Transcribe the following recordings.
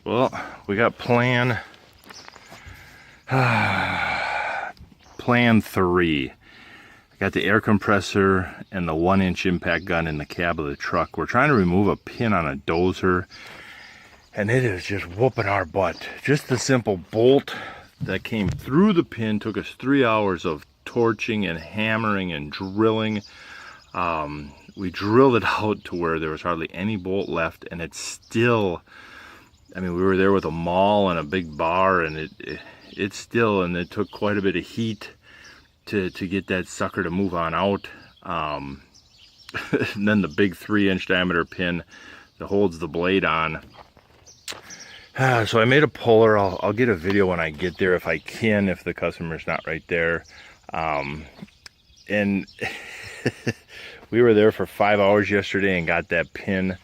Well, we got plan 3. I got the air compressor and the 1-inch impact gun in the cab of the truck. We're trying to remove a pin on a dozer, and it is just whooping our butt. Just the simple bolt that came through the pin took us 3 hours of torching and hammering and drilling. We drilled it out to where there was hardly any bolt left, and it's still, I mean, we were there with a maul and a big bar, and it's still, and it took quite a bit of heat to get that sucker to move on out. And then the big 3-inch diameter pin that holds the blade on. So I made a puller. I'll get a video when I get there if I can, if the customer's not right there. And we were there for 5 hours yesterday and got that pin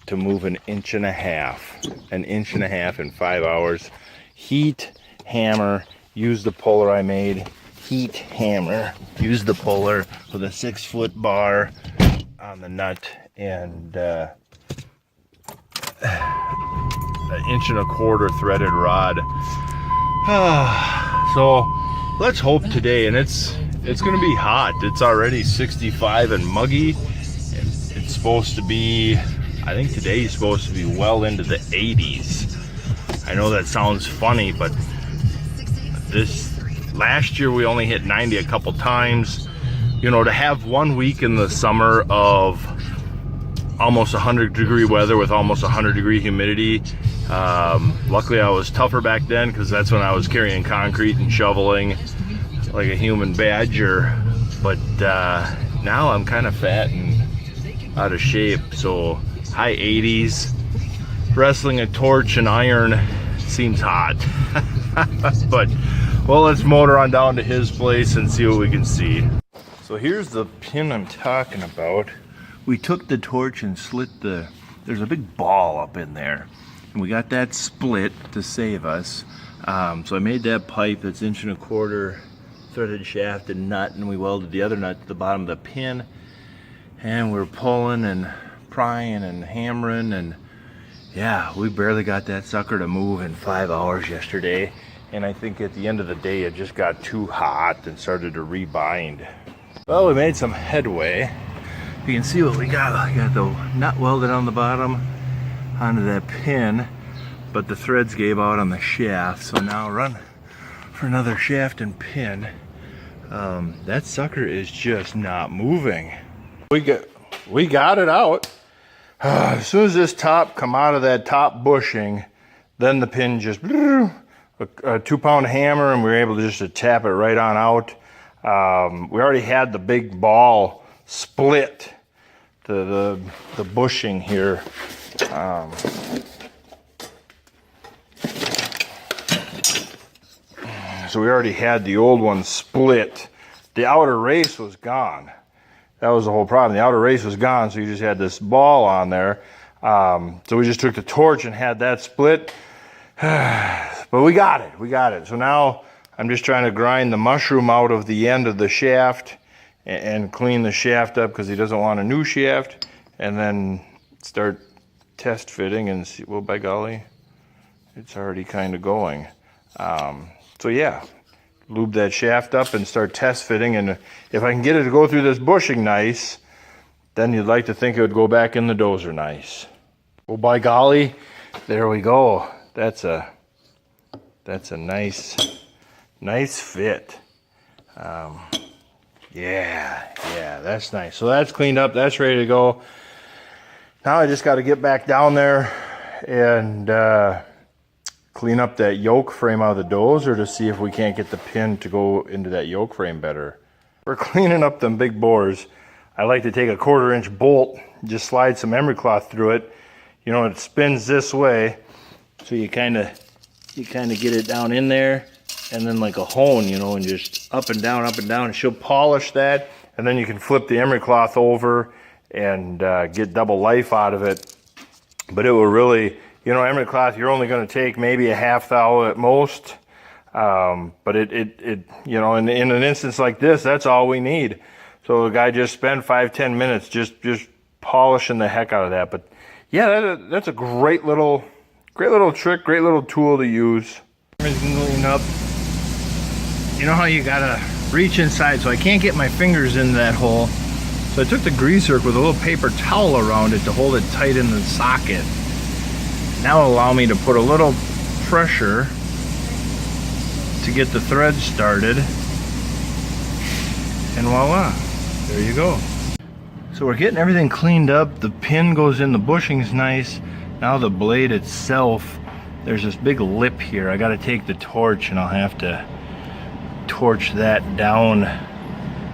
to move 1.5 inches. 1.5 inches in 5 hours. Heat, hammer, use the puller I made. Heat, hammer, use the puller with a 6-foot bar on the nut, and 1.25 inch threaded rod. So let's hope today, and it's gonna be hot. It's already 65 and muggy, and it's supposed to be, I think today's supposed to be well into the 80s. I know that sounds funny, but last year we only hit 90 a couple times. You know, to have 1 week in the summer of almost 100-degree weather with almost 100-degree humidity. Luckily I was tougher back then, because that's when I was carrying concrete and shoveling like a human badger. But now I'm kind of fat and out of shape, so high 80s. Wrestling a torch and iron seems hot. But well, let's motor on down to his place and see what we can see. So here's the pin I'm talking about. We took the torch and slit there's a big ball up in there, and we got that split to save us. So I made that pipe that's 1.25 inch threaded shaft and nut, and we welded the other nut to the bottom of the pin, and we're pulling and prying and hammering, and yeah, we barely got that sucker to move in 5 hours yesterday. And I think at the end of the day it just got too hot and started to rebind. Well, we made some headway. You can see what we got. We got the nut welded on the bottom onto that pin, but the threads gave out on the shaft, so now run for another shaft and pin. That sucker is just not moving. We got it out. As soon as this top come out of that top bushing, then the pin just, a 2-pound hammer, and we were able to just tap it right on out. We already had the big ball split, the bushing here. So we already had the old one split. The outer race was gone. That was the whole problem. The outer race was gone, so you just had this ball on there. So we just took the torch and had that split. But we got it. So now I'm just trying to grind the mushroom out of the end of the shaft and clean the shaft up, because he doesn't want a new shaft, and then start test fitting and see. Well, by golly, it's already kind of going. So yeah, lube that shaft up and start test fitting, and if I can get it to go through this bushing nice, then you'd like to think it would go back in the dozer nice. Well, by golly, there we go. That's a nice fit. Yeah, that's nice. So that's cleaned up, that's ready to go. Now I just got to get back down there and clean up that yoke frame out of the dozer to see if we can't get the pin to go into that yoke frame better. For cleaning up them big bores, I like to take a 1/4 inch bolt, just slide some emery cloth through it. You know, it spins this way, so you kind of get it down in there, and then like a hone, you know, and just up and down, and she'll polish that, and then you can flip the emery cloth over and get double life out of it. But it will really, you know, emery cloth, you're only going to take maybe a half thou at most. But it you know, in an instance like this, that's all we need. So the guy just spent 5-10 minutes just polishing the heck out of that. But yeah, that's a great little Great little trick, great little tool to use. Everything cleaned up. You know how you gotta reach inside, so I can't get my fingers in that hole. So I took the greaser with a little paper towel around it to hold it tight in the socket. Now it'll allow me to put a little pressure to get the thread started. And voila, there you go. So we're getting everything cleaned up. The pin goes in, the bushing's nice. Now the blade itself, there's this big lip here. I gotta take the torch and I'll have to torch that down,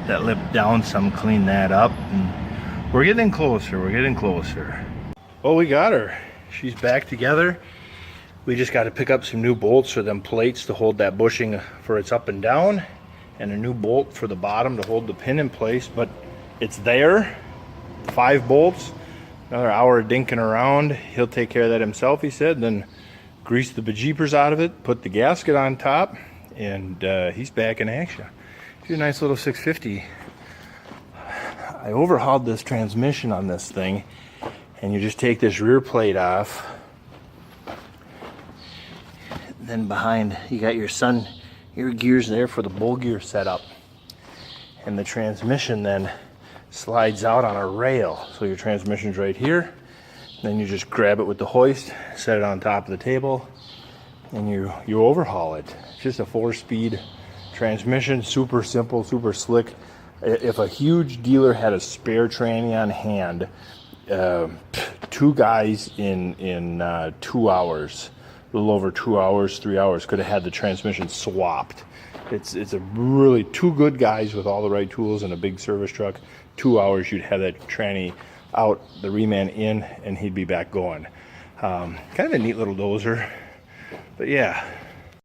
that lip down some, clean that up. And we're getting closer, we're getting closer. Well, we got her. She's back together. We just got to pick up some new bolts for them plates to hold that bushing for its up and down, and a new bolt for the bottom to hold the pin in place, but it's there. 5 bolts, another hour of dinking around. He'll take care of that himself, he said, then grease the bejeepers out of it, put the gasket on top, and he's back in action. It's a nice little 650. I overhauled this transmission on this thing, and you just take this rear plate off. Then behind, you got your gears there for the bull gear setup. And the transmission then slides out on a rail. So your transmission's right here. Then you just grab it with the hoist, set it on top of the table, and you overhaul it. It's just a 4-speed transmission, super simple, super slick. If a huge dealer had a spare tranny on hand, 2 guys in 2 hours, a little over 2 hours, 3 hours, could have had the transmission swapped. It's a really 2 good guys with all the right tools and a big service truck. 2 hours, you'd have that tranny out, the reman in, and he'd be back going. Kind of a neat little dozer. But yeah,